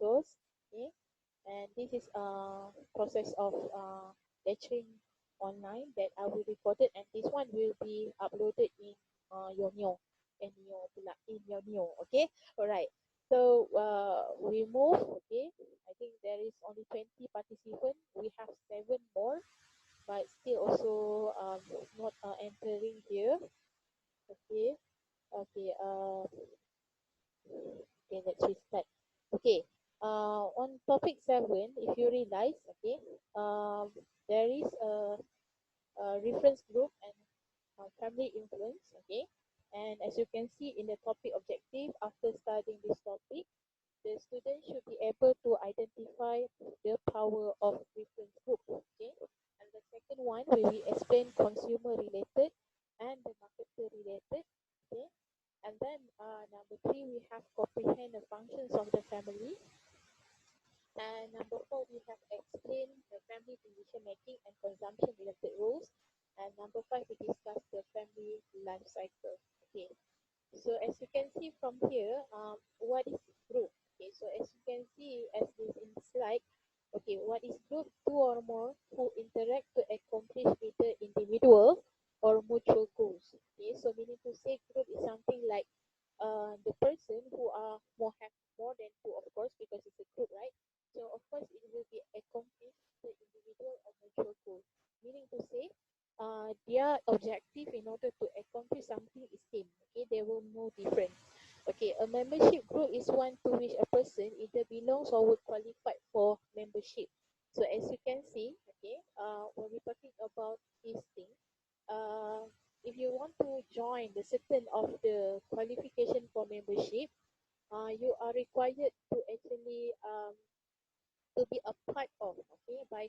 individuals. Okay, and this is a process of lecturing online that I will record it, and this one will be uploaded in your Neo in your Neo. Okay, all right. So we move. Okay, I think there is only 20 participants. We have 7 more, but still also not entering here. Okay, okay. Okay, let's restart. Okay, on topic 7, if you realize, okay, there is a reference group and family influence, okay, and as you can see in the topic objective, after studying this topic, the student should be able to identify the power of reference group, okay, and the second one we will explain consumer related and the marketer related, okay, and then number 3 we have comprehend the functions of the family, and number 4 we have explain the family decision making and consumption related rules, and number 5 we discuss the family life cycle. Okay, so as you can see from here, what is group? Okay, so as you can see as this in slide, okay, what is group? Two or more who interact to accomplish either individual or mutual goals. Okay, so meaning to say group is something like the person who are more have more than two, of course, because it's a group, right? So of course it will be accomplish the individual or mutual goal. Meaning to say, their objective in order to accomplish something is same. Okay, they will no different. Okay, a membership group is one to which a person either belongs or would qualify for membership. So as you can see, okay, when we're talking about this thing, uh, if you want to join the certain of the qualification for membership, you are required to actually to be a part of, okay, by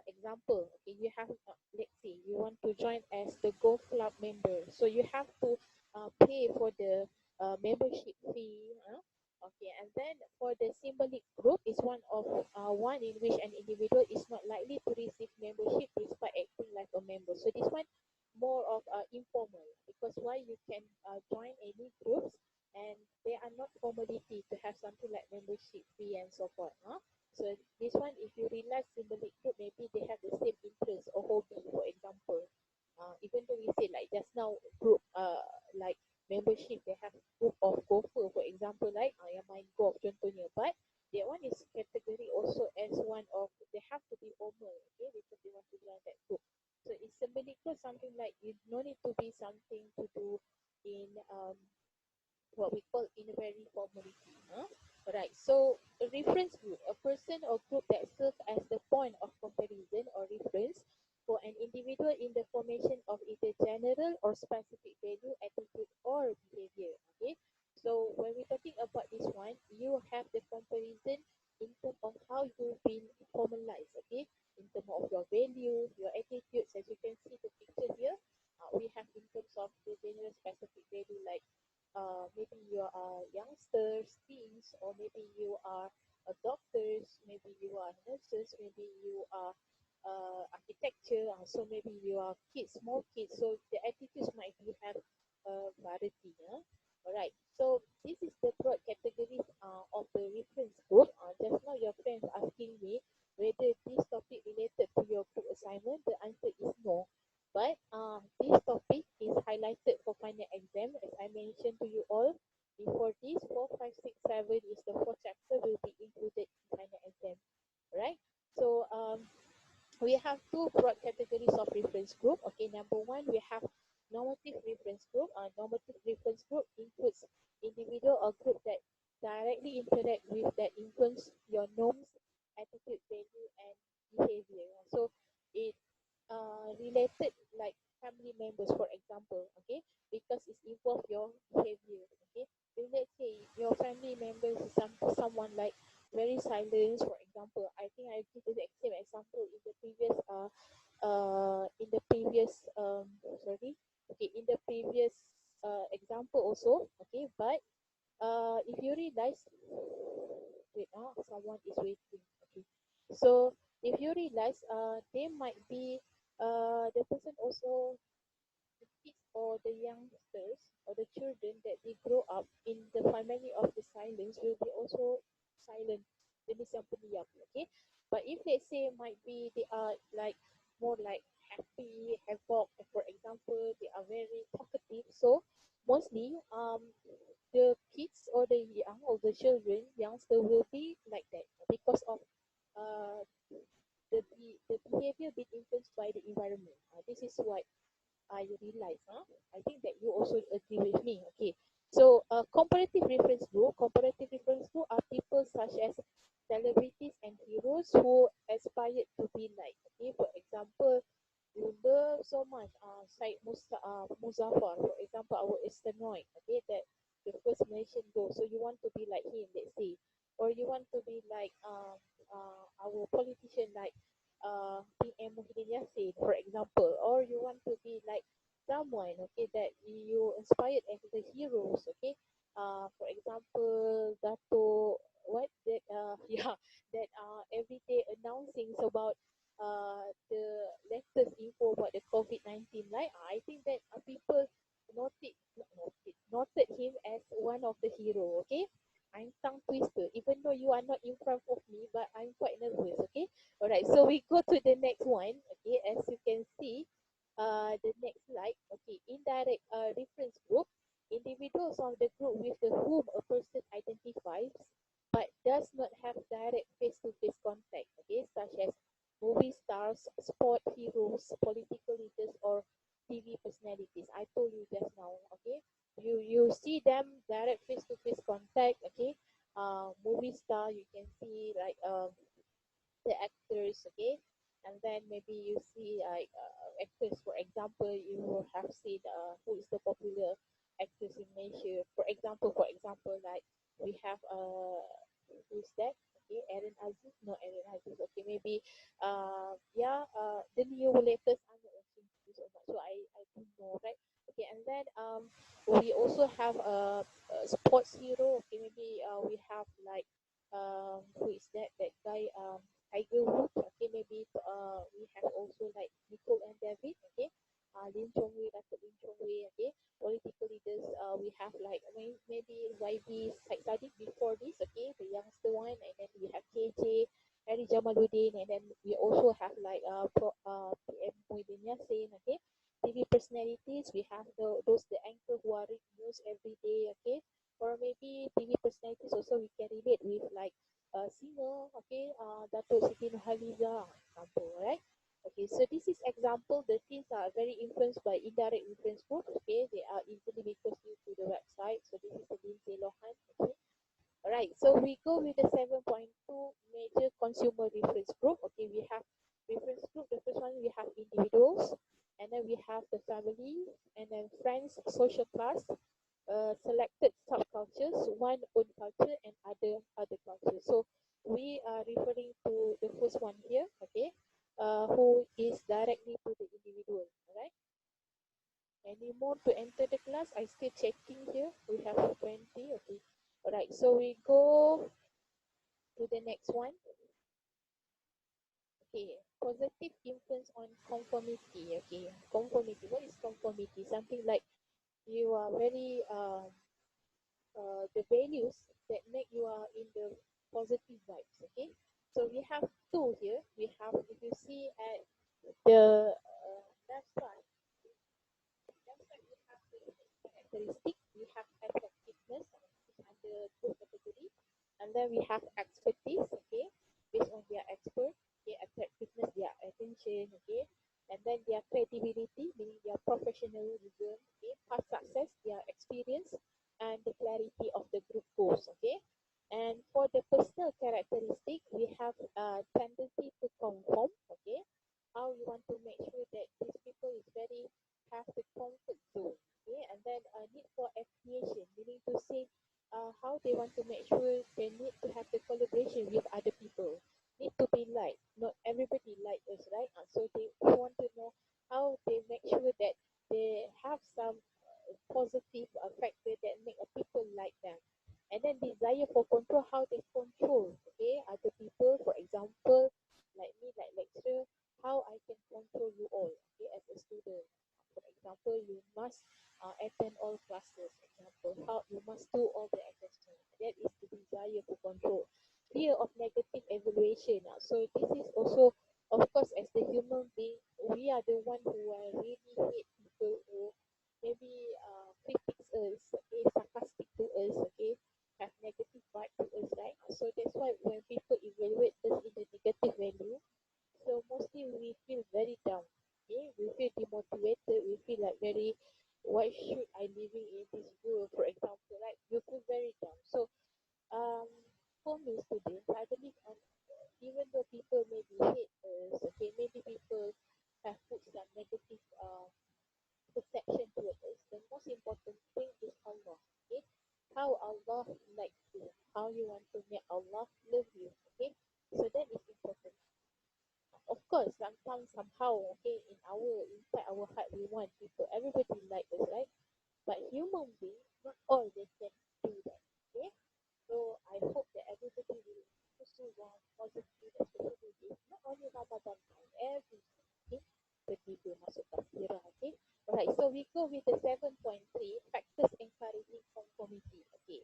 example, okay, you have let's say you want to join as the golf club member, so you have to pay for the membership fee, okay, and then for the symbolic group is one in which an individual is not likely to receive membership despite acting like a member. So this one more of informal, because why you can join any groups and they are not formality to have something like membership fee and so forth, so this one, if you realize symbolic group, maybe they have the same interest or hobby, for example. Even though we say like just now group, like membership, they have group of golfer, for example, like yang main golf contohnya. But that one is category also as one of, they have to be formal, okay, because they want to join that group. So it's symbolic group, something like you no need to be something to do in what we call in a very formality. Right. So a reference group, a person or group that serves as the point of comparison or reference for an individual in the formation of either general or specific value, attitude, or behavior. Okay. So when we're talking about this one, you have the comparison in terms of how you've been formalized. Okay. In terms of your value, your attitudes, as you can see the picture here, we have in terms of the general specific value like maybe you are youngsters, teens, or maybe you are doctors, maybe you are nurses, maybe you are architecture, so maybe you are kids, small kids. So the attitudes might be have variety. Alright, so this is the broad categories of the reference group. Just now your friends asking me whether this topic related to your group assignment. The answer is no. But this topic is highlighted for final exam, as I mentioned to you all. Before this, 4, 5, 6, 7 is the 4th chapter will be included in final exam. Right? So we have two broad categories of reference group. Okay, number one, we have normative reference group. Normative reference group includes individual or group that directly interact with that influence your norms, attitude, value, and behavior. So it related like family members, for example, okay, because it involves your behavior. Okay, if let's say your family members is someone like very silent, for example, I think I give the same example in the previous sorry, okay, in the previous example also, okay, but if you realize, wait, someone is waiting, okay, so if you realize they might be the person also, the kids or the youngsters or the children that they grow up in the family of the silence will be also silent, jenis yang pendiam. Okay, but if let's say might be they are like more like happy, havoc, for example, they are very talkative. So mostly the kids or the young or the children, youngster will be like that because of uh the behavior being influenced by the environment. This is what I realize. I think that you also agree with me. Okay. So comparative reference group are people such as celebrities and heroes who aspired to be like. Okay, for example, you love so much Syed Muzaffar, for example, our astronaut, okay, that the first Malaysian goal. So you want to be like him, let's say, or you want to be like our politician like PM Muhyiddin Yassin, for example, or you want to be like someone, okay, that you inspired as the heroes, okay. For example, Dato, what that yeah, that every day announcing about the latest info about the COVID-19, right? I think that people noted him as one of the hero, okay? I'm tongue twister, even though you are not in front of me, but I'm quite nervous, okay? Alright, so we go to the next one, okay? As you can see, the next slide, okay? Indirect reference group, individuals of the group with the whom a person identifies, but does not have direct face-to-face contact, okay? Such as movie stars, sport heroes, political leaders, or TV personalities. I told you just now, okay? You see them direct face-to-face contact, okay? Movie star, you can see like the actors, okay? And then maybe you see like actors, for example, you will have seen who is the popular actors in Malaysia. For example, like we have who's that? Okay, Aaron Aziz, no Aaron Aziz. Okay, maybe yeah, the new latest. I'm not watching TV so much, so I don't know, right? Okay, and then we also have a sports hero. Okay, maybe we have like who is that? That guy Tiger Woods. Okay, maybe we have also like Nicole and David. Okay, Lin Chong Wei, Datuk Lin Chong Wei. Okay, political leaders. We have like maybe YB Syed Saddiq before this. Okay, the youngster one, and then we have KJ, Harry Jamaluddin, and then we also have like PM Muhyiddin Yassin. Okay, TV personalities. We have those the anchor who are read news every day. Okay, or maybe TV personalities also we can relate with like singer, okay, Datuk Siti Nurhaliza, example, right? Okay, so this is example. The teens are very influenced by indirect reference groups. Okay, they are easily because due to the website. So this is the Lindsay Lohan. Okay, all right. So we go with the 7.2 major consumer reference group. Okay, we have reference group. The first one we have individuals, and then we have the family, and then friends, social class, selected subcultures, one own culture, and other cultures. So we are referring to the first one here, okay, who is directly to the individual. Alright. Any more to enter the class? I still checking here. We have 20. Okay. Alright. So we go to the next one. Okay. Positive influence on conformity. Okay. Conformity. What is conformity? Something like you are very the values that make you are in the positive vibes. Okay, so we have two here. We have, if you see at the left side, we have the characteristic. We have attractiveness under group category, and then we have expertise. Okay, based on their expert. Okay, attractiveness, their attention. Okay, and then their credibility, meaning their professionalism. Okay, past success, their experience, and the clarity of the group goals. Okay, and for the personal characteristic, we have a tendency to conform. Okay, how you want to make sure that these people is very have the comfort zone. Okay, and then a need for affiliation, meaning to say how they want to make sure they need to have the collaboration with other people. Need to be liked. Not everybody like us, right? So they want to know how they make sure that they have some positive factor that make a people like them. And then desire for control, how they control, okay, other people. For example, like me, like lecturer, how I can control you all, okay, as a student. For example, you must attend all classes. Example, how you must do all the assessment. That is the desire for control. fear of negative evaluation. So this is also, of course, as the human being, we are the one who really hate people who maybe critics us, okay, sarcastic to us, okay, have negative vibe to us, right? So that's why when people evaluate us in the negative value, so mostly we feel very down. Okay, we feel demotivated. We feel like very, why should I living in this world, for example, right? You feel very down. So um, for me, students, I believe even though people maybe hate us, okay, maybe people have put some negative perception towards us. The most important thing is Allah. Okay, how Allah likes you, how you want to make Allah love you. Okay, so that is important. Of course, sometimes somehow, okay, in our inside our heart, we want people, everybody like us, right? But human beings, not all they can do that. Okay, so I hope that everybody will also want positive, especially this, not only Ramadan time, every okay, pergi ke masuk tafsirah, okay. Alright, so we go with the 7.3 factors encouraging conformity. Okay,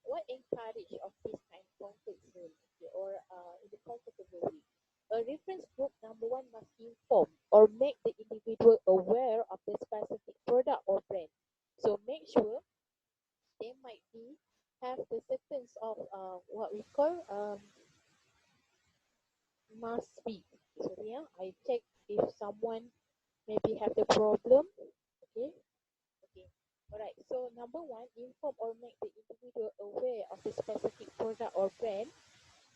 what encourage of this kind of comfort zone, okay, or in the comfortable way? A reference group, number one, must inform or make the individual aware of the specific product or brand. So make sure they might be have the sequence of what we call must be. So yeah, I check if someone maybe have the problem. Okay, okay. Alright, so number one, inform or make the individual aware of the specific product or brand.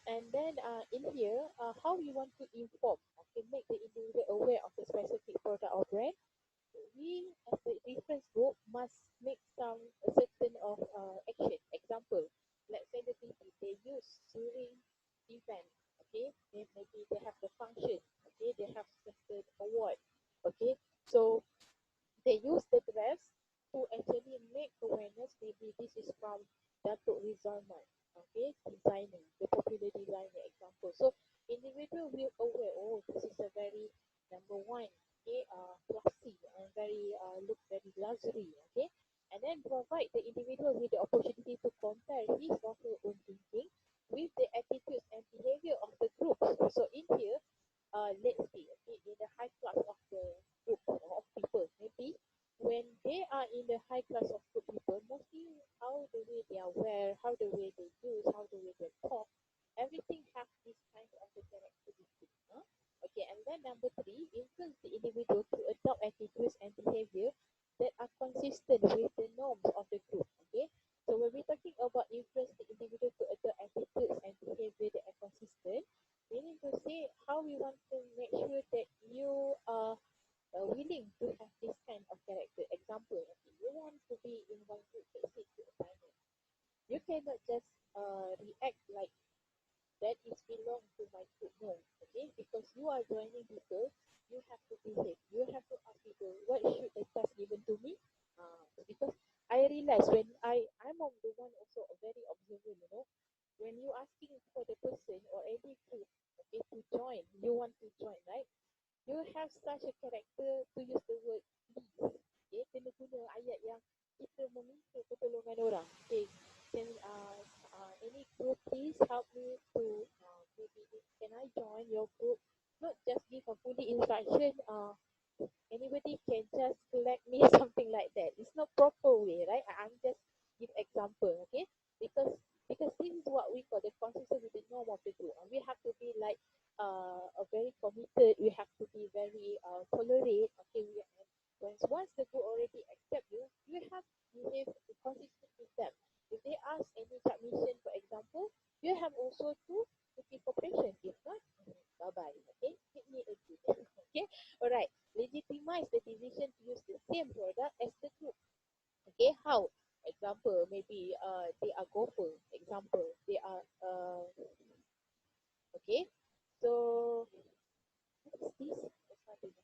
And then in here, how we want to inform, okay, make the individual aware of the specific product or brand. We, as the reference group, must make some a certain of action. Example, let's say the TV they use during event. Okay, maybe they have the function. Okay, they have certain award. Okay, so they use the dress to actually make awareness. Maybe this is from Datuk Rizalman, okay, designer, the popular designer example. So individual will aware, oh, this is a very number one, okay, classy and very look very luxury, okay, and then provide the individual with the opportunity to compare his or her own thinking with the attitudes and behavior of the group. So in here, let's see, okay, in the high class of the group of people, maybe when they are in the high class of group people, mostly how the way they are wear, how the way they use, how the way they talk, everything has this kind of the characteristic. Huh? Okay, and then number three, influence the individual to adopt attitudes and behavior that are consistent with the norms of the group. Okay, so when we're talking about influence the individual to adopt attitudes and behavior that are consistent, meaning to say how we want to make sure that you are willing to have this kind of character. Example, okay, you want to be in one group, let's say to assignment. You cannot just react like that is belong to my group. No, okay, because you are joining people, you have to behave. You have to ask people, what should the task given to me? Because I realize when I'm on the one also very observant, you know, when you asking for the person or any group, okay, to join, you want to join, right? You have such a character to use the word please. Okay, kena guna ayat yang kita meminta pertolongan orang. Okay, any group please help me to maybe can I join your group? Not just give a fully instruction. Anybody can just collect me something like that. It's not proper way, right? I'm just give example, okay? Because this is what we call the consistent with the norm of the group. And we have to be like a very committed. We have to be very tolerate. Okay, once the group already accept you, you have to behave consistent with them. If they ask any submission, for example, you have also to give cooperation. If not, bye bye. Okay, hit me again. Okay, alright. Legitimize the decision to use the same product as the group. Okay, how? Example, maybe they are golfer. Example, they are okay. So what is this?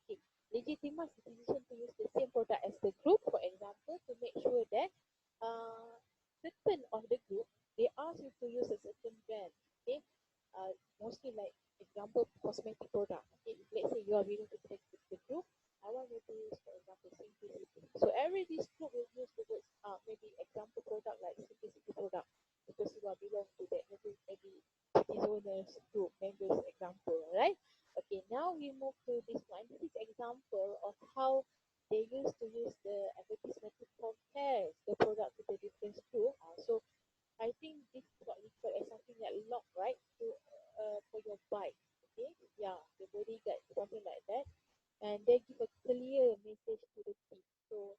Okay. Legitimize the decision to use the same product as the group, for example, to make sure that certain of the group they ask you to use a certain brand. Okay, mostly like example cosmetic product. Okay, if let's say you are willing to take the group, I want you to use, for example, simplicity. So every this group will use the words maybe example product like simplicity product. because you are belong to that maybe business owners group members example, right? Okay, now we move to this one. This is example of how they used to use the advertisement to compare the product to the different group. So I think this is what we call as something like lock, right? To for your bike. Okay, yeah, the bodyguard, something like that, and they give a clear message to the thief. So,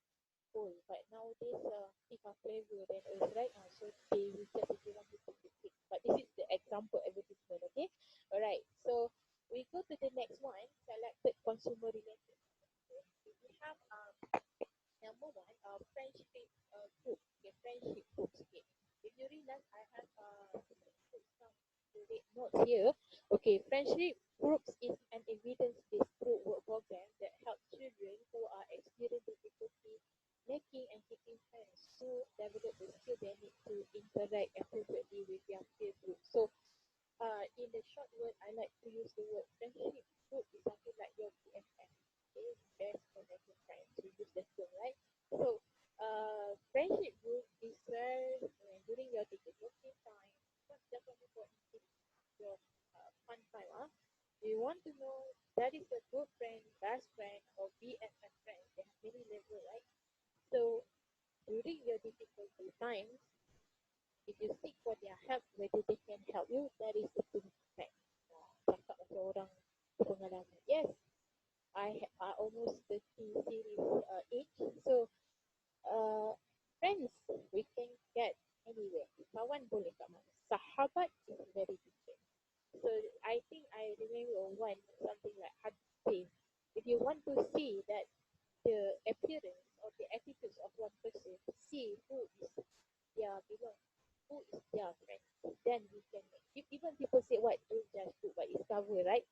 oh, but nowadays thief are clever than us, right? So they will just if they want to take the trick. But this is the example advertisement. Okay, all right. So we go to the next one. Selected consumer related. Okay. We have number one, friendship group. Okay, friendship groups. Okay, if you realize, I have put some great notes here. Okay, friendship groups is an evidence-based group work program that helps children who are experiencing difficulty making and keeping friends to develop the skill they need to interact appropriately with their peer group. So in the short word, I like to use the word friendship group is something like your BFF, okay, best connected friends. We use that term, right? So, friendship group is where during your developing time, not just only for your fun time, you want to know that is a good friend, best friend, or BFF friend. They have many levels, right? So, during your difficulty times, if you seek for their help, whether they can help you, that is the true fact. Cakap macam orang berpengalaman. Yes, I almost 30 series age. So, friends, we can get anywhere. Kawan boleh kat mana. Sahabat is very different. So, I think I remember one, something like hadis. If you want to see that the appearance or the attitudes of one person, see who is their belong, who is their friend. Then we can make. Even people say what, don't judge book by its cover, right?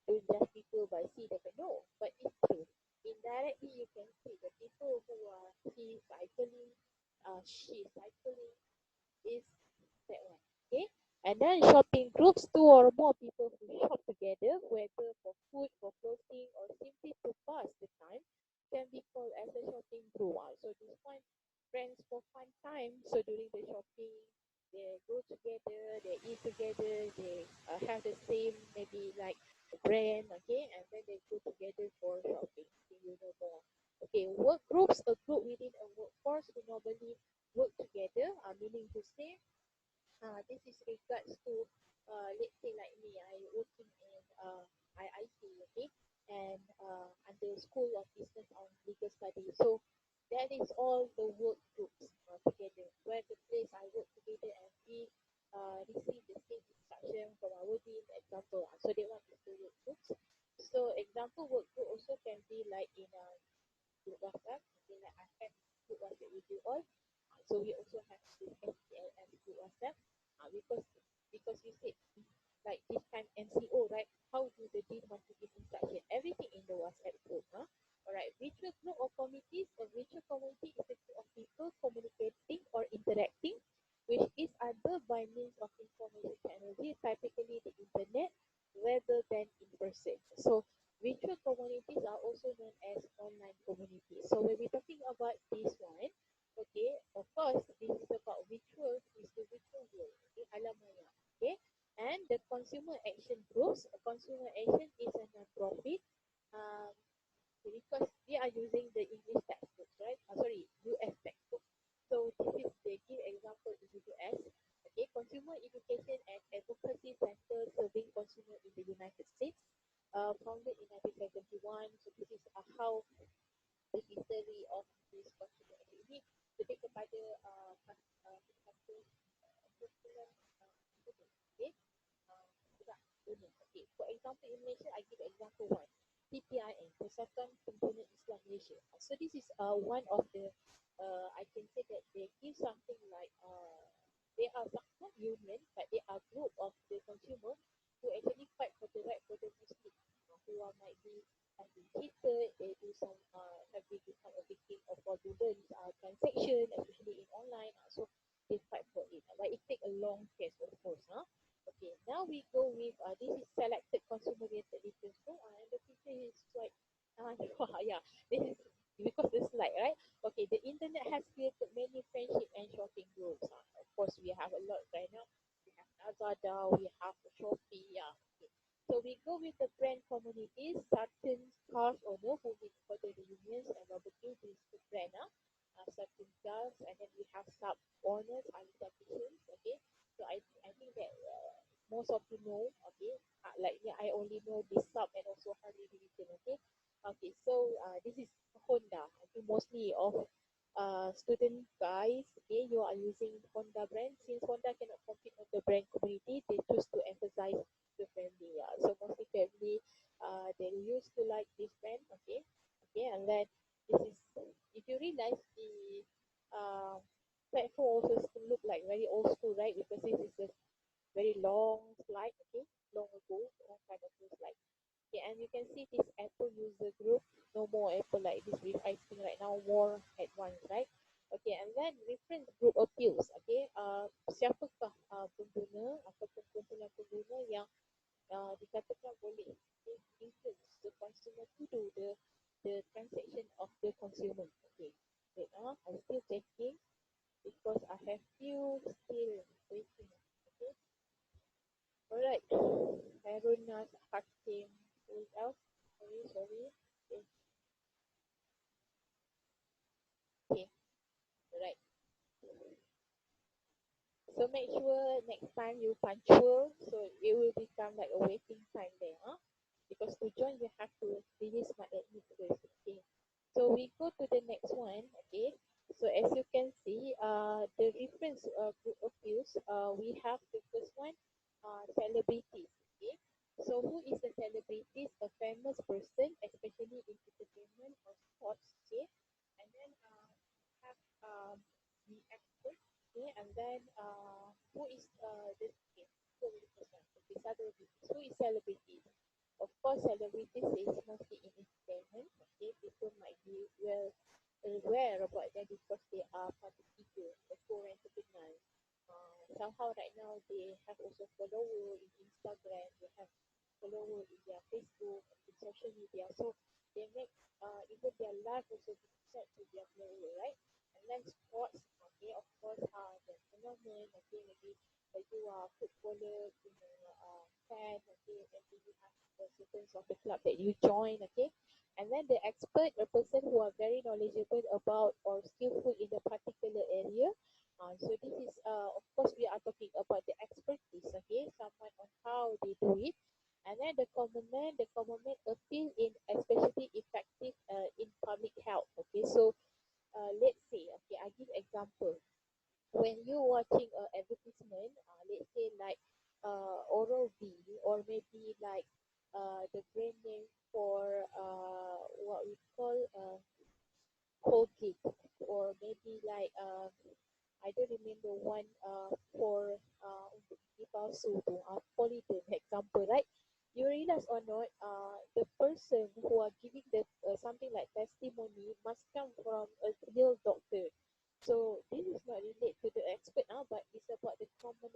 Don't judge people by see the no, but it's true. Indirectly, you can see the people who are he cycling, she cycling is that one. Okay, and then shopping groups, two or more people who shop together, whether for food, for clothing, or simply to pass the time, can be called as a shopping group. So this one, friends for fun time. So during the shopping, they go together, they eat together, they have the same maybe like brand, okay, and then they go together for shopping. So you know more. Okay, work groups, a group within a workforce who normally work together, meaning to say this is regards to let's say like me, I working in IIT, okay, and under School of Business and Legal Studies. So that is all the work groups together, where the place I work together and we receive the same instruction from our dean, example. So they want is the work groups. So example work group also can be like in a group WhatsApp, okay, like I have group WhatsApp with you all. So we also have this STLS group WhatsApp because you said like this time MCO, right? How do the dean want to give instruction? Everything in the WhatsApp group, huh? Alright, virtual group or committees. A virtual community is a group of people communicating or interacting with each other by means of information technology, typically the internet, rather than in person. So virtual communities are also known as online communities. So when we're talking about this one, okay, of course, this is about virtual, is the virtual world, okay, alam maya, okay. And the consumer action groups, consumer action is a non-profit, um, because they are using the English textbooks, right? Sorry, US textbook. So this is they give example in the US. Okay, Consumer Education and Advocacy Center serving consumer in the United States, founded in 1971. So this is how the history of this consumer ini lebih kepada customer okay, budak dunia. Okay, for example in Malaysia, I give example one. PPIN, Persatuan Pengguna Islam Malaysia. So this is one of the I can say that they give something like they are not union, but they are group of the consumer who actually fight for the right for the Muslim who are might be have been cheated, they do some have been become a victim of fraudulent transaction, especially in online. So they fight for it. But it take a long case, of course. Okay, now we go with this is selected consumer related difference. And the picture is quite yeah, this is because it's like, right? Okay, the internet has created many friendship and shopping groups. Of course, we have a lot right now. We have Lazada, we have Shopee, yeah. Okay. So we go with the brand communities, certain cars owner who meet for the reunions and barbecue with the brand, certain cars, and then we have sub owners, highly technicians, okay. So I think that most of you know, okay. Like me, I only know this sub and also Harley Davidson, okay. Okay, so this is Honda. I think mostly of student guys, okay, you are using Honda brand. Since Honda cannot compete on the brand community, they choose to emphasize the family. Yeah. So mostly family, they used to like this brand, okay, okay, and then this is if you realize the uh, platform also still look like very old school, right? Because this is a very long slide, okay, long ago, long kind of slide. Okay, and you can see this Apple user group, no more Apple like this with I think right now more advanced, right? Okay, and then reference group appeals. Okay, siapakah pengguna ataupun kumpulan pengguna yang dikatakan boleh influence the consumer to do the transaction of the consumer. Okay, wait, I'm still checking because I have few still waiting. Okay, alright. Haruna Hakim. Who else? Sorry. Okay, okay. Alright. So make sure next time you punctual, so it will become like a waiting time there, huh? Because to join you have to release my admit first. Okay. So we go to the next one. Okay. So as you can see, the reference group of views, we have the first one, celebrities. Okay. So who is the celebrities? A famous person, especially in entertainment or sports. Okay. And then have the expert. Okay. And then who is this? Okay. Go with the first one. Okay. Celebrities. Who is celebrities? Of course, celebrities is mostly in entertainment. Okay, people might be well aware about them because they are public figure, therefore recognized. Somehow right now they have also follower in Instagram, they have follower in their Facebook, in social media. So they make even their life also be set to their follower, right? And then sports, okay, of course, the tournament, okay, maybe you are footballer, you know, fan, okay, and then you have the certain soccer club that you join, okay. And then the expert, a person who are very knowledgeable about or skillful in the particular area. So this is, of course, we are talking about the expertise, okay, someone on how they do it. And then the common man appeal in especially effective in public health, okay. So let's say, okay, I give example. When you watching a advertisement, let's say like Oral B, or maybe like the brand name for what we call Colgate, or maybe like I don't remember one for untuk gigi palsu tu, Polydent example, right? You realize or not, the person who are giving the something like testimony must come from a real doctor. So this is not related to the expert, but it's about the common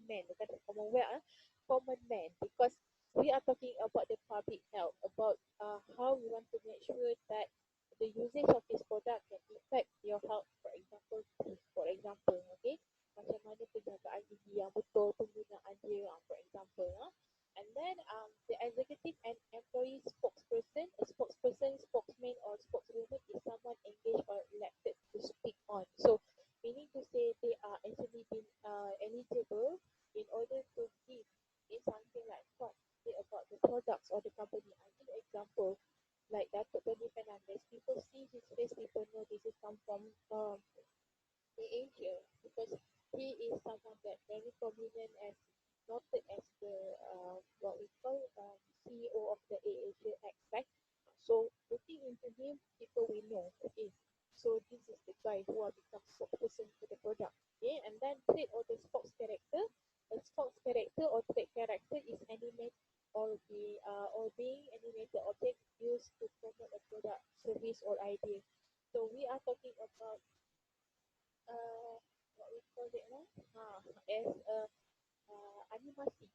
man, bukan common common man, because we are talking about the public health, about how we want to make sure that the usage of this product can affect your health. For example, okay, macam mana penjagaan gigi yang betul, penggunaan dia, for example. And then the executive and employee spokesperson, a spokesperson, spokesman, or spokeswoman is someone engaged or elected to speak on. So, meaning to say they are actually been eligible in order to give something like what say about the products or the company. I give example like Datuk Tony Fernandez. People see his face, people know this is come from Asia, because he is someone that very prominent as noted as the what we call CEO of the Asia X, right? So looking into him, people will know. Okay, so this is the guy who are become spokesperson for the product. Okay, and then trait or the sports character. A sports character or trait character is animate or being animated object used to promote a product, service, or idea. So we are talking about what we call it now, as a animasi,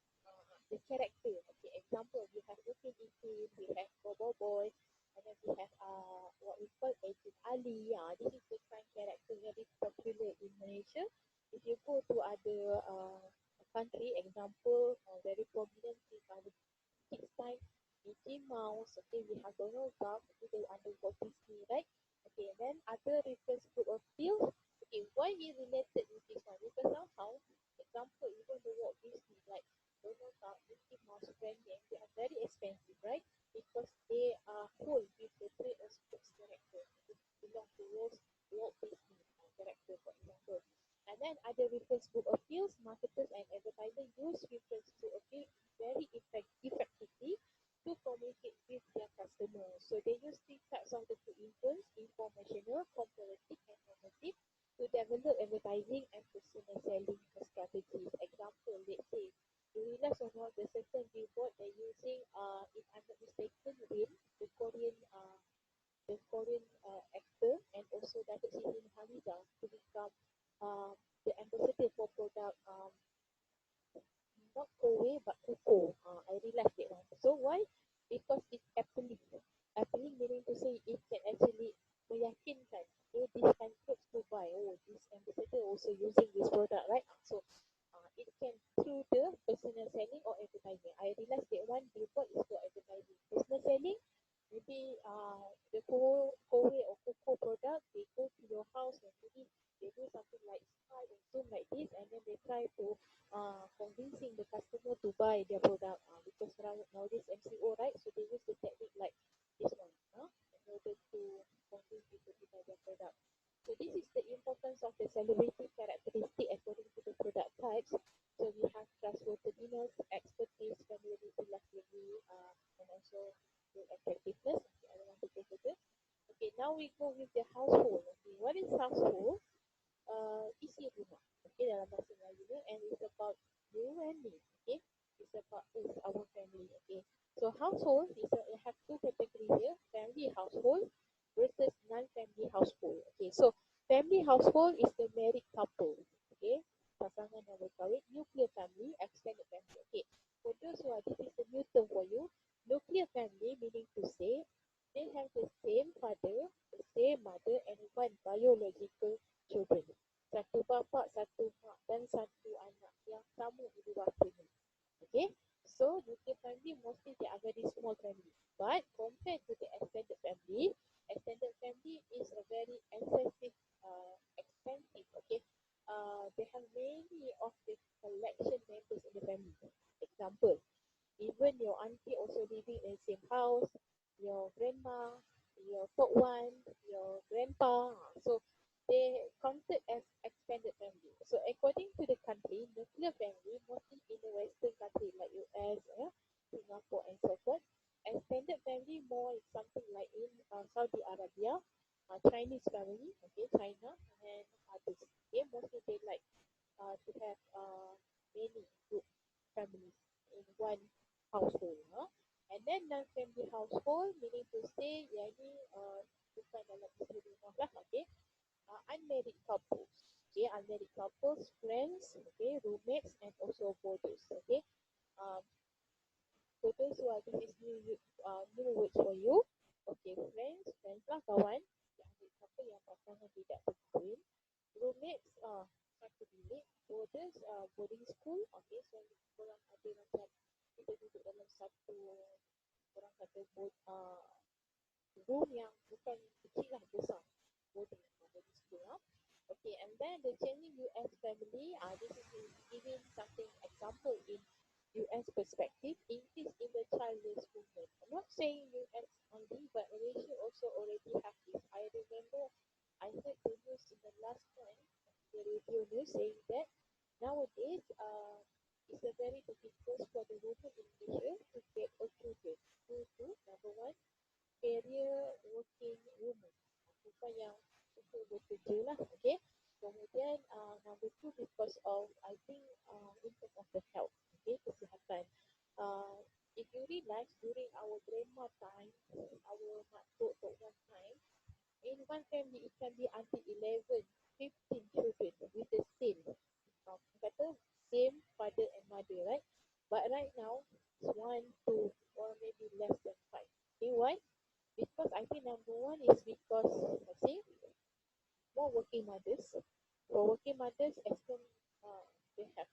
the character. Okay, example, we have looking into, we have Bobo Boy, and then we have what we call Agent Ali. This is the crime character very popular in Malaysia. If you go to other country, example, very prominent in our kids time, Mickey Mouse. Okay, we have Donald Duck. Okay, they under Walt Disney, right? Okay, and then other reference group of fields. Okay, why is related with this one? Because somehow, example, even the Walt Disney, like Donald Duck, Mickey Mouse, brand name, they are very expensive, right? Because they are full with the trade of sports character. It belong to Walt Disney character, for example. And then other reference group of fields, marketers and advertisers use reference group of fields very effectively to communicate with their customers. So they use three types of the two influence: informational, comparative, and normative, to develop advertising and personal selling strategies. Example, let's say you realize or not the certain billboard they're using, if I'm not mistaken, Rin, the Korean actor, and also Datuk Siti Nurhaliza to become the ambassador for product, not Kowe but Kuko. I realized that one. So why? Because it's appealing. Appealing meaning to say it can actually meyakinkan, okay, this kind of clothes to buy. Oh, this ambassador also using this product, right? So it can through the personal selling or advertising. I realized that one billboard is for advertising. Personal selling, maybe the Kowe or Kuko product, they go to your house and maybe they do something like Skype or Zoom like this, and then they try to convincing the customer to buy their product, because nowadays MCO, right? So they use the technique like this one, in order to convince people to buy their product. So this is the importance of the celebrity characteristic according to the product types. So we have trustworthiness, expertise, familiarity, luxury, and also the attractiveness. Okay, I don't want to go further. Okay, now we go with the household. Okay, what is household? Isi rumah. Okay, dalam bahasa Melayu, and it's about you and me. Okay, it's about us, our family. Okay, so household is have two categories here: family household versus non-family household. Okay, so family household is the married couple. Okay, pasangan yang berkahwin. Nuclear family, extended family. Okay, for those who are, this is the new term for you. Nuclear family meaning to say they have the same father, the same mother, and one biological children. Satu bapa, satu mak, dan satu anak yang sama ibu bapanya. Okay, so nuclear family mostly they are very small family. But compared to the extended family is a very expensive. Okay, they have many of the collection members in the family. Example, even your auntie also living in the same house, your grandma, your top one, your grandpa. So they counted as extended family. So according to the country, nuclear family, mostly in the Western country like US, Singapore, and so forth. Extended family more is something like in Saudi Arabia, Chinese family, okay, China, and others. Okay, mostly they like to have many group families in one household. And then non-family household meaning to say, yang ni bukan dalam isteri rumah lah, okay. Unmarried couples, okay, unmarried couples, friends, okay, roommates, and also boarders, okay. Um, for those who are, this is new words for you. Okay, friends lah, kawan. Yang unmarried couple yang pasangan tidak berkahwin. Roommates, satu bilik. Boarders, boarding school. Okay, so korang ada macam kita duduk dalam satu, orang kata room yang bukan kecil lah, besar. Boarding school. Okay, and then the changing US family, this is giving something example in US perspective, increase in the childless movement. I'm not saying US only, but Malaysia also already have this. I remember I heard the news in the last time, the radio news saying that nowadays it's a very difficult for the woman in Malaysia to get a children due to number one, career working woman, bukan yang suka bekerja lah, okay. Kemudian number two, because of I think in terms of the health, okay, kesihatan. If you realize during our grandma time, our mak tok one time, in one family it can be until 11, 15 children with the same, kata same father and mother, right? But right now it's 1, 2, or maybe less than 5. Okay, why? Because I think number one is because, let's say, more working mothers. For working mothers, as long they have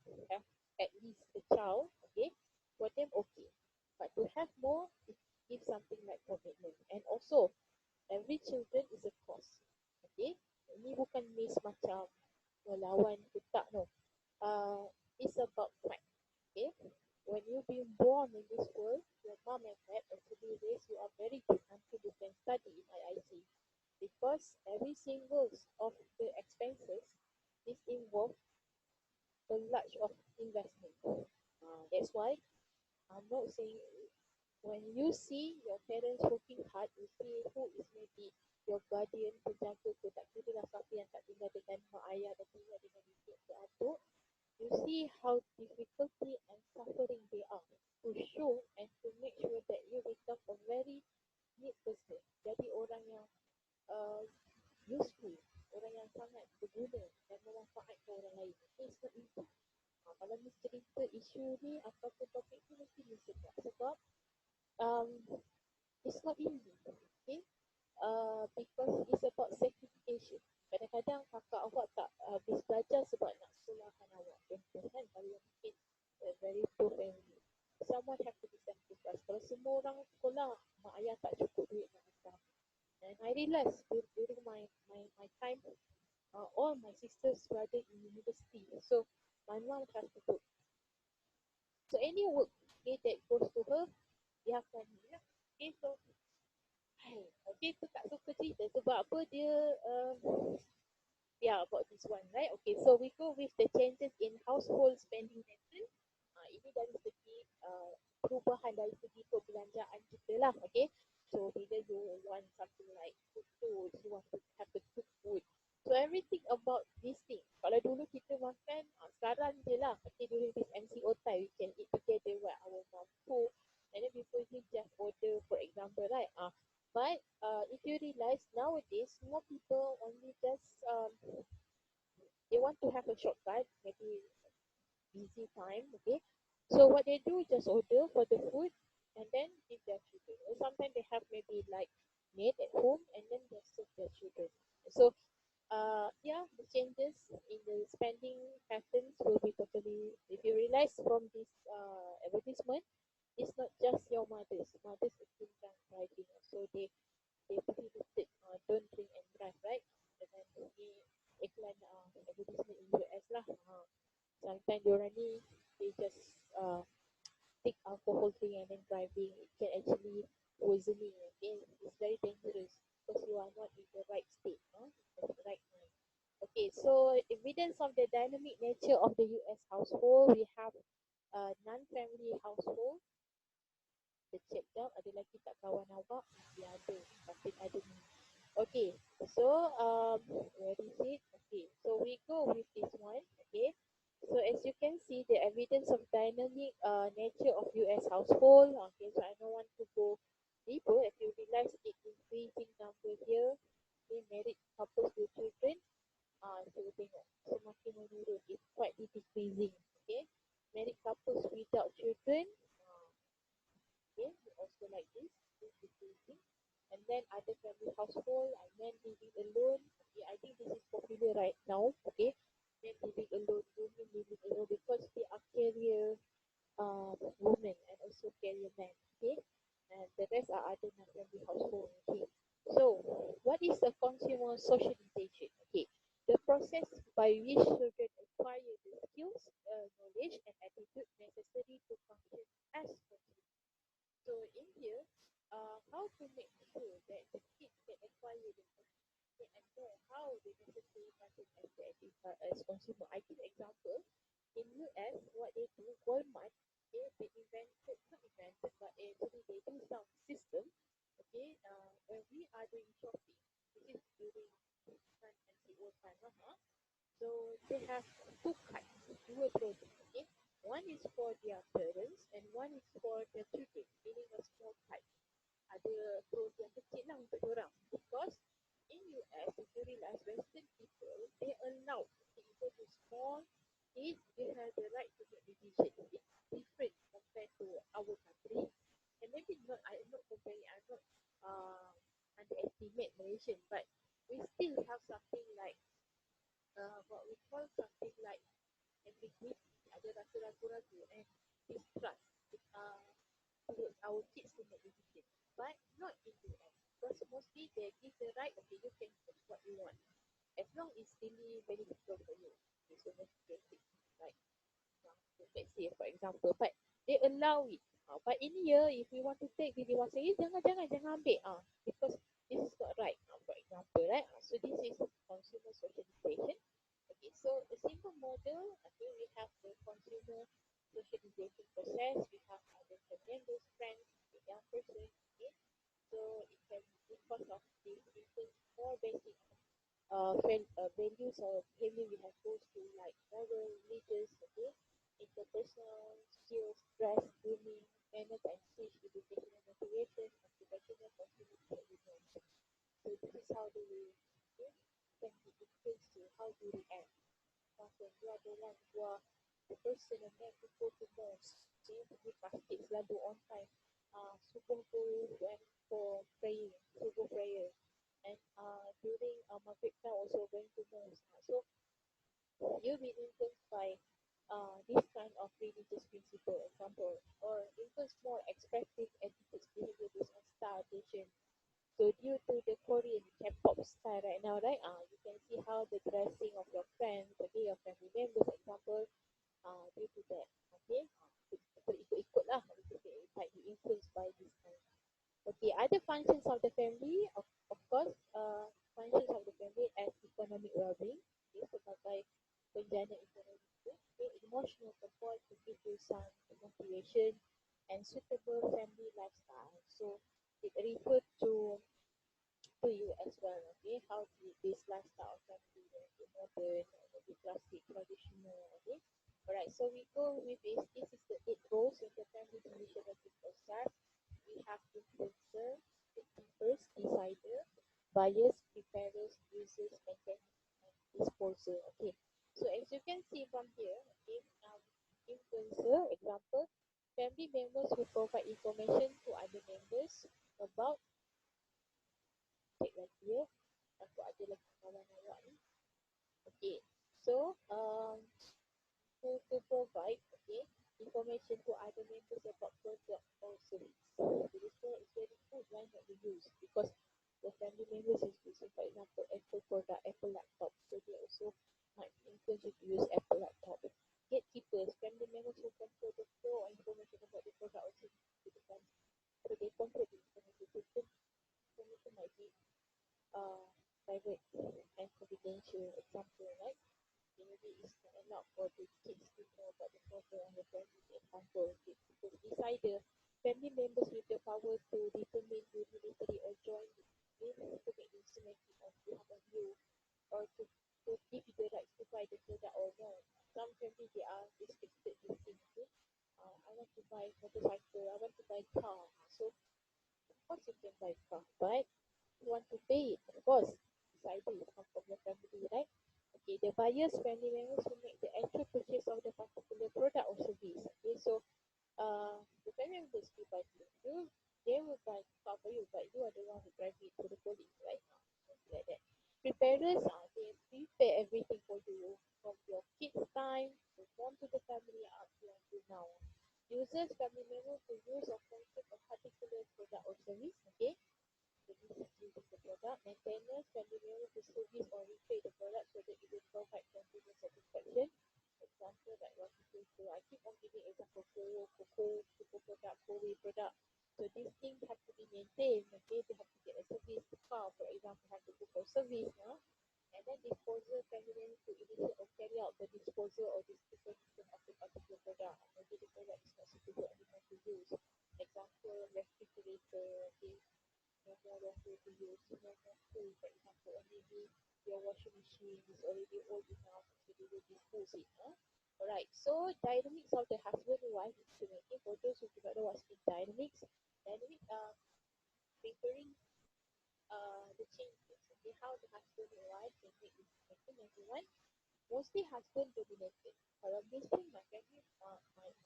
at least a child, okay, for them okay. But to have more, it gives something like commitment. And also, every children is a cost. Okay, ini bukan miss macam melawan ke tak, no. It's about fact. Okay, when you've been born in this world, your mom and dad actually raise you up very good until you can study in IIC, because every single of the expenses is involved a large of investment. That's why I'm not saying, when you see your parents working hard, you see who is maybe your guardian, penjaga ke, tak kira lah siapa yang tak tinggal dengan mak ayah dan tinggal dengan ibu ke atuk, you see how difficulty and suffering they are to show and to make sure that you become a very neat person. Jadi orang yang useful, orang yang sangat berguna dan memanfaatkan orang lain. It's not easy. Kalau ni cerita isu ni ataupun topik ni mesti ni sebab um, it's not easy. Okay? Because it's about sacrification. Kadang-kadang kakak awak tak habis belajar sebab nak sekolahkan awak. Contoh kan, kalau yang mungkin very poor family, someone have to be sacrificed. Kalau semua orang sekolah, mak ayah tak cukup duit nak hantar. And I realised during my time, all my sisters brother in university. So my mom has to work. So any work, okay, that goes to her, dia akan, ya. Okay, so okay, tu tak suka cerita sebab apa dia about this one, right? Okay, so we go with the changes in household spending pattern. Ini dari segi perubahan dari segi perbelanjaan kita lah, okay. So bila you want something like food, you want to have to cook food. So everything about this thing. Kalau dulu kita makan, sekarang je lah, okay, during this MCO time, we can eat together what our mom cook. And then before you just order, for example, right? But if you realize nowadays, more people only just they want to have a shortcut, maybe busy time, okay. So what they do, just order for the food and then give their children. Or sometimes they have maybe like maid at home and then they serve their children. So the changes in the spending patterns will be totally. If you realize from this advertisement, it's not just your mothers. Mothers actually can driving, so they prohibited don't drink and drive, right? Dengan ni iklan advertisement in US lah. Sometimes diorang ni they just take alcohol drink and then driving. It can actually poisoning. Okay, it's very dangerous because you are not in the right state, the right mind. Okay, so evidence of the dynamic nature of the US household, we have non-family household. Kita check down, ada lagi tak kawan awak? Dia ada, tapi ada ni. Okay, so where is it? Okay, so we go with this one. Okay, so as you can see, the evidence of dynamic nature of US household. Okay, so I don't want to go deeper. If you realize it increasing number here, okay, married couples with children, so tengok semakin menurun. It's quite decreasing. Okay, married couples without children, okay, also like this decreasing. And then other family household, men living alone. Okay, I think this is popular right now. Okay, men living alone, women living alone, because they are career women and also career men. Okay, and the rest are other non-family household. Okay, so what is the consumer socialization? Okay, the process by which children acquire the skills, knowledge, and attitude necessary to function as consumers. So in here, how to make sure that the kids can acquire the knowledge and know how the necessary function as consumer. I give example. In US, what they do, Walmart, okay, they invented, not invented, but actually they do some system. Okay, when we are doing shopping, this is during MCO time, so they have two cards, dua product. Okay, one is for their parents and one is for their children, meaning a small card. Ada produk yang kecil lah untuk diorang, because in US, if you realize, Western people, they allow people to small kids, they have the right to make decisions. It's different compared to our country, and maybe not. I'm not comparing. I'm not mentioned, but we still have something like what we call something like ambiguity, ada rasa ragu-ragu and distrust uh, towards our kids to make decisions, but not in the end, because mostly they give the right, okay, you can choose what you want as long as it's really beneficial for you. Okay, so most basic, like let's say for example, but they allow it. But in here, if we want to take the dewasa, jangan ambil because this is not right. For example, right? So this is consumer socialization. Okay, so a simple model. Okay, we have the consumer socialization process. We have the members, friends, the young person. Okay, so it can because of this different more basic values or behavior we have goes to like moral, religious, okay, interpersonal skills, dress, grooming, manners and speech, educational motivation, occupational consumer. So this is how they will okay, can be influenced to how do you react. When you are the one who are the person and then you go to mosque, okay, pergi masjid selalu on time. Subuh tu went for praying, subuh prayer. And during Maghrib time also going to mosque. So you'll be influenced by this kind of religious principle, example, or influence more expressive attitudes, behavior based on star attention. So due to the Korean K-pop style right now, right? You can see how the dressing of your friends, okay, your family members, example, due to that, okay, ikut-ikut lah, it might be influenced by this kind. Okay, other functions of the family, of course, functions of the family as economic well-being, okay, sebagai penjana ekonomi, okay, emotional support to give you some motivation and suitable family lifestyle. So it refers to you as well, okay, how this lifestyle can be modern, maybe classic, traditional, okay. Alright, so we go with this is the 8 roles in the family decision-making process. We have influencer, gatekeepers, decider, buyers, preparers, users, maintainers, and disposer. Okay, so as you can see from here, okay, influencer, example, family members who provide information to other members about lagi ya. Aku ada lagi kawan awak ni. Okay. So, to provide, okay, information to other members about product or service. So, this one is very good. Why not we use? Because the family members is using, for example, Apple product, Apple laptop. So, they also might encourage you to use Apple laptop. Gatekeepers, family members who control the flow of information about the product or service to the family. So, they control the information. So, information might be private and confidential, example, right? Maybe it's not allowed for the kids to know about the problem of the family, example. Because decider, family members with the power to determine unilaterally or jointly to make decision-making on behalf of you or to give you the rights to buy the product or not. Some family, they are restricted this thing, okay? I want to buy motorcycle, I want to buy car. So, of course you can buy car, but you want to pay it, of course. Decided it come from your family, right? Okay, the buyer's family members who make the actual purchase of the particular product or service. Okay, so the family members will buy for you. They will buy car for you, but you are the one who drive it to the police, right? Something like that. Preparers, they prepare everything for you from your kids' time, to born to the family up to until now. Users, family members who use or consume a particular product or service, okay? So this is using the product. Maintainers, family members who service or repair the product so that it will provide consumer satisfaction. Example like what you say. So I keep on giving example cocoa product, Korea product. So these things have to be maintained. Okay, they have to get a service. Car, for example, have to go for service. And then disposal, family members to initiate or carry out the disposal or disposition of the particular product. Maybe the product is not suitable anymore to use. Example, refrigerator. Okay, no more water to use, no more food, for example, or maybe your washing machine is already old enough, so they will dispose it. Alright, so dynamics of the husband and wife decision making. For those who do not know what's in dynamics, dynamics are referring the changes, okay, how the husband and wife can make decision making. Number one, mostly husband dominated. Kalau basically my family,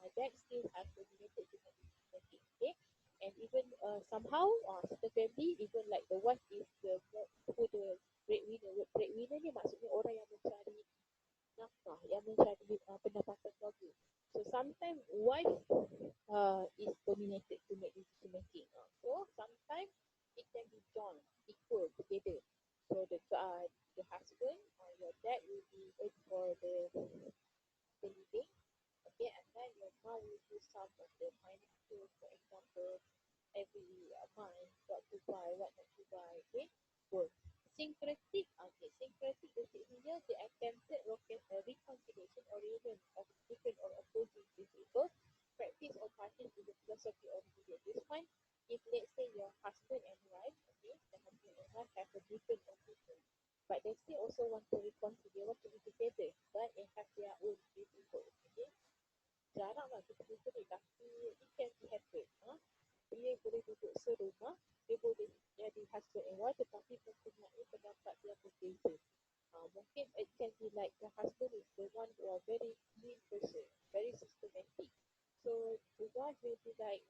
my dad still has dominated decision making, okay, and even somehow certain family, even like the wife is the breadwinner. Breadwinner ni maksudnya orang yang mencari nafkah, yang mencari pendapatan keluarga. So sometimes wife is dominated to make decision making. So sometimes it can be joined equal together. So the husband or your dad will be paid for the living, okay, and then your mom will do some of the financial, for example, every month, what to buy, what not to buy, okay. Good. Syncretic, okay, syncretic basicnya the attempted reconciliation or union of different or opposing principles, practice or parties in the philosophy or religion. This one, if let's say your husband and wife, okay, the husband and wife have a different opinion, but they still also want to reconcile, want to be together, but they have their own principles, okay. Jarang lah kita jumpa ni, tapi it can be happen. Dia boleh duduk serumah, dia boleh jadi husband and wife tetapi mempunyai pendapat yang berbeza. Mungkin it can be like the husband is the one who are very clean person, very systematic. So the wife will be like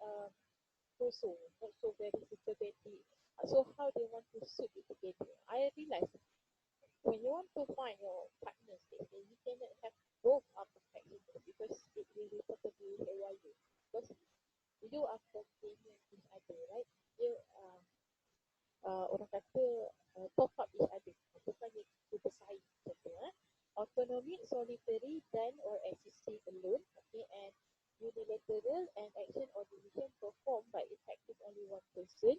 so not so very systematic. So how they want to suit it together? I realize when you want to find your partner, you cannot have both are perfect because it will be totally haywire. Because you are companion each other, right? You orang kata top up each other, bukannya kita bersaing macam tu. Autonomic, solitary, done or existing alone, okay, and unilateral and action or decision performed by effective only one person,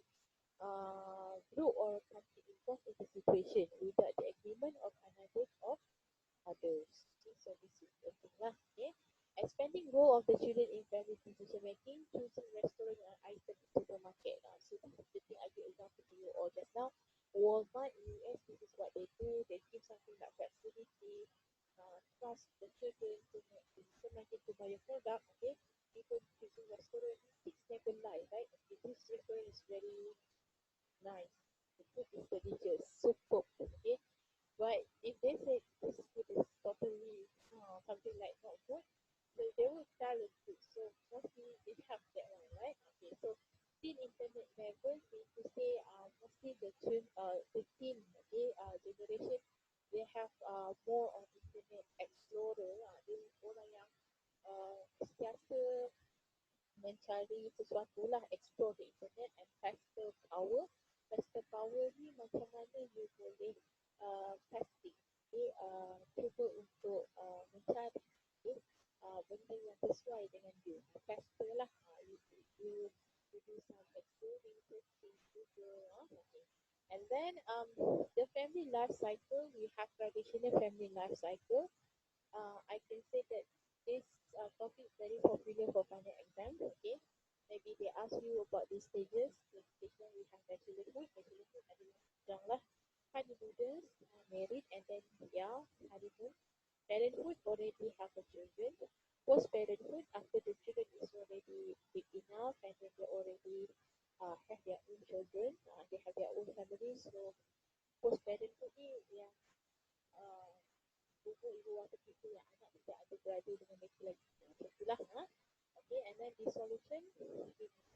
group or country involved in the situation without the agreement of another of others. Okay, so this is the thing lah. Okay. Expanding role of the children in family decision making, choosing restaurant and item in supermarket. So this is the thing I give example to you all just now. Walmart in US, this is what they do. They give something like flexibility, trust the children to make decision making to buy a product. Okay, people choosing restaurant, kids never lie, right? Okay, this restaurant is very nice. The food is delicious, superb. Okay, but if they say this food is totally something like not good, so they will tell the truth. So mostly they have that one, right? Okay, so still internet level, we to say mostly the teen, okay, generation, they have more on internet explorer. Dia orang yang sentiasa mencari sesuatu lah, explore the internet and pastel power. Pastel power ni macam mana you boleh testing, okay, cuba untuk mencari, okay, benda yang sesuai dengan you. Pastel lah, you do some exploring, testing juga. Okay. And then the family life cycle, we have traditional family life cycle. I can say that this topic is very popular for final exam. Okay, maybe they ask you about these stages. The stage one we have bachelorhood. Bachelorhood adalah sedang lah honeymooners, married, and then honeymoon. Parenthood, already have a children. Post parenthood, after the children is already big enough and then they already have their own children, they have their own family. So post parenthood ni yang ibu bapa kita yang anak tidak ada berada dengan mereka lagi. Macam itulah. Okay, and then dissolution,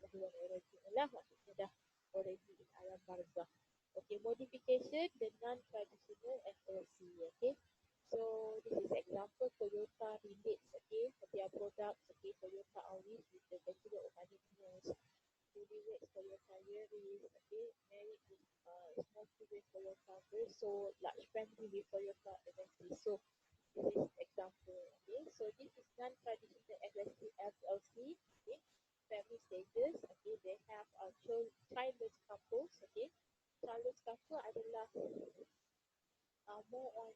kedua original lah, maksudnya dah already in alam barzah. Okay, modification, the non-traditional FLC. Okay, so this is example Toyota relates, okay, their products, okay, Toyota Auris with the Bachelor of Honeymooners, Newlyweds Toyota Yaris, okay, married with small children Toyota Verso, large family with Toyota Avensis. So this is example. Okay, so this is non-traditional FLC, okay, family stages. Okay, they have childless couples. Okay, childless couple adalah more on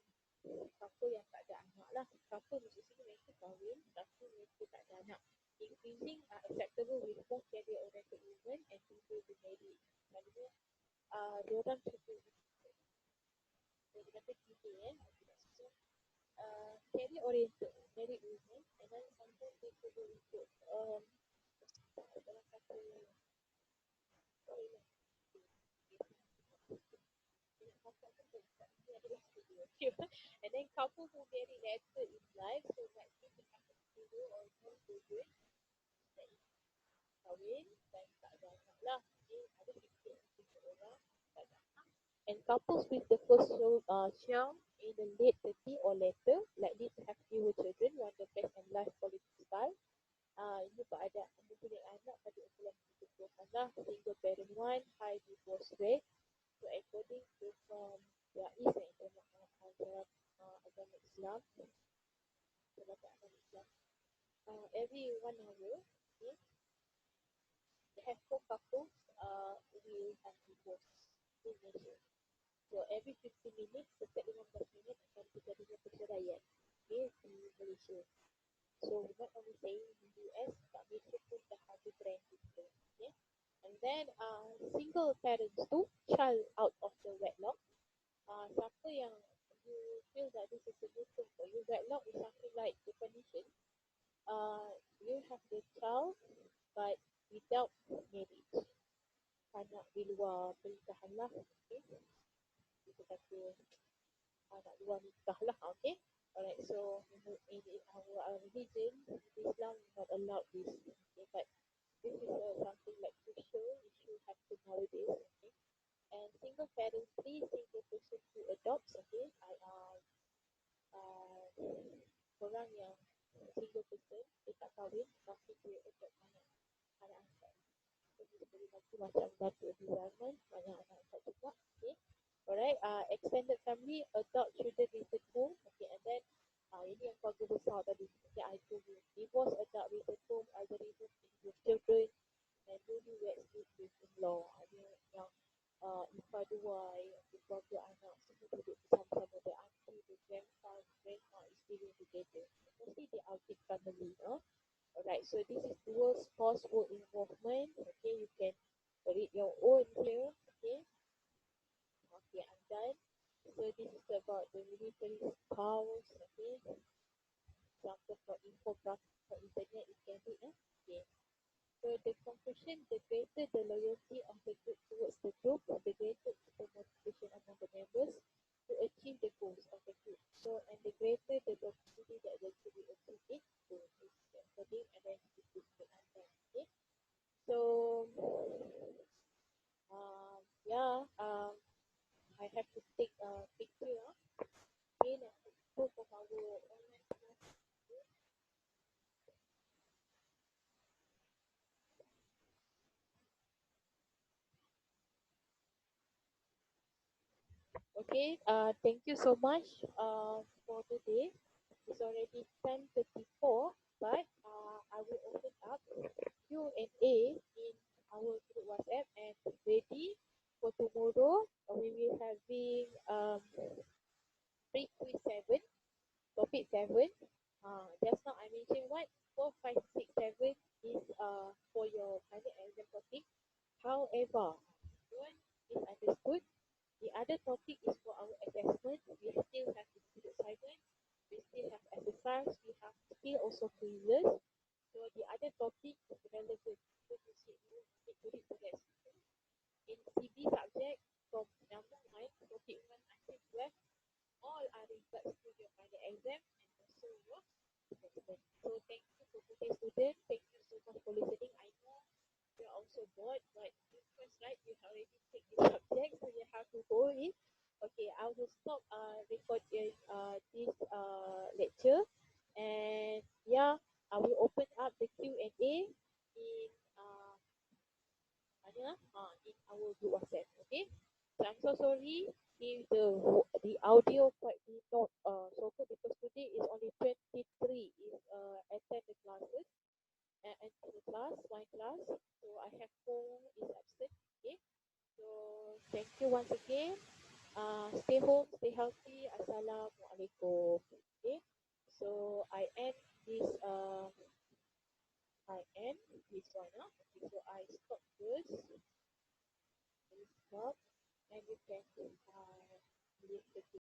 couple yang tak ada anak lah. Couple maksudnya mereka kahwin tapi mereka tak ada anak. Increasing acceptable with more career-oriented women and people who married. Maksudnya diorang cuba dia kata tiga career-oriented married women, and then sometimes they cuba untuk orang kata and then couple who marry later in life, so might be to have a children or more children. That is kahwin dan tak ada anak lah. Okay, ada 15 orang tak ada anak. And couples with the first child in the late 30 or later likely to have fewer children, want the best and life quality style. Ini keadaan mempunyai anak pada umur 70-an lah. Single parent one, high divorce rate. So according to there is an agama Islam, agama Islam. Every 1 hour, okay, they have 4 couples will have divorce in Malaysia. So every 50 minutes, setiap 15 minit akan terjadi perceraian, okay, di Malaysia. So not only saying in the US, but Malaysia pun dah ada trend gitu. Okay. And then single parents tu, child out of the wedlock. Siapa yang you feel that this is a good thing for you, wedlock is something like the condition. You have the child but without marriage. Anak di luar pernikahan lah. Okay. Kita kata anak luar nikah lah. Okay. Alright, so in our religion, Islam not allowed this. Okay, but this is something like crucial issue happen nowadays. Okay, and single parents, three single person who adopts. Okay, orang yang single person dia tak kahwin tapi dia adopt anak angkat. So dia boleh bagi macam datu environment, banyak anak angkat juga. Okay, alright, extended family, adult children return home. Okay, and then ini yang keluarga besar tadi. Okay, I told you. Divorce, adult return home, elderly home with children, and newlyweds live with in-law. Ada yang ipar dua, keluarga anak semua duduk bersama-sama. The auntie, the grandpa, grandma is living together. Mostly they are big family. Alright, so this is dual spouse work involvement. Okay, you can read your own here. Okay, okay, I'm done. So this is about the military spouse. Okay, example for infographic for internet you can read. Okay. So the conclusion, the greater the loyalty of the group towards the group, the greater the motivation among the members to achieve the goals of the group. So and the greater the opportunity that the group will achieve it. So this is the according and then this is the answer. Okay. So I have to take a picture. Okay, proof of our online class. Okay, thank you so much for today. It's already 10:34, but I will open up Q&A in our group WhatsApp and ready for tomorrow. We will having pre-quiz 7, topic 7. Just now I mentioned what 4, 5, 6, 7 is for your final exam topic. However, one is understood. The other topic is for our assessment. We still have to do assignment. We still have exercise. We have still also quizzes. So the other topic is relevant. So you need to read the rest. In CB subject, from number 1, topic 1 until 12, all are regards to your final exam and also your assessment. So thank you for today's student. Thank you so much for listening. I know you're also bored, but first, right, you already take the subject, so you have to go in. Okay, I will stop recording this lecture, and yeah, I will open up the Q&A in in our group WhatsApp. Okay, so I'm so sorry if the audio quite did not so good because today is only 23 is attend the classes and the class, one class. So I have 4 is absent. Okay. So thank you once again. Stay home, stay healthy. Assalamualaikum. Okay. So I end this one. Okay, so I stop first. I stop and you can leave the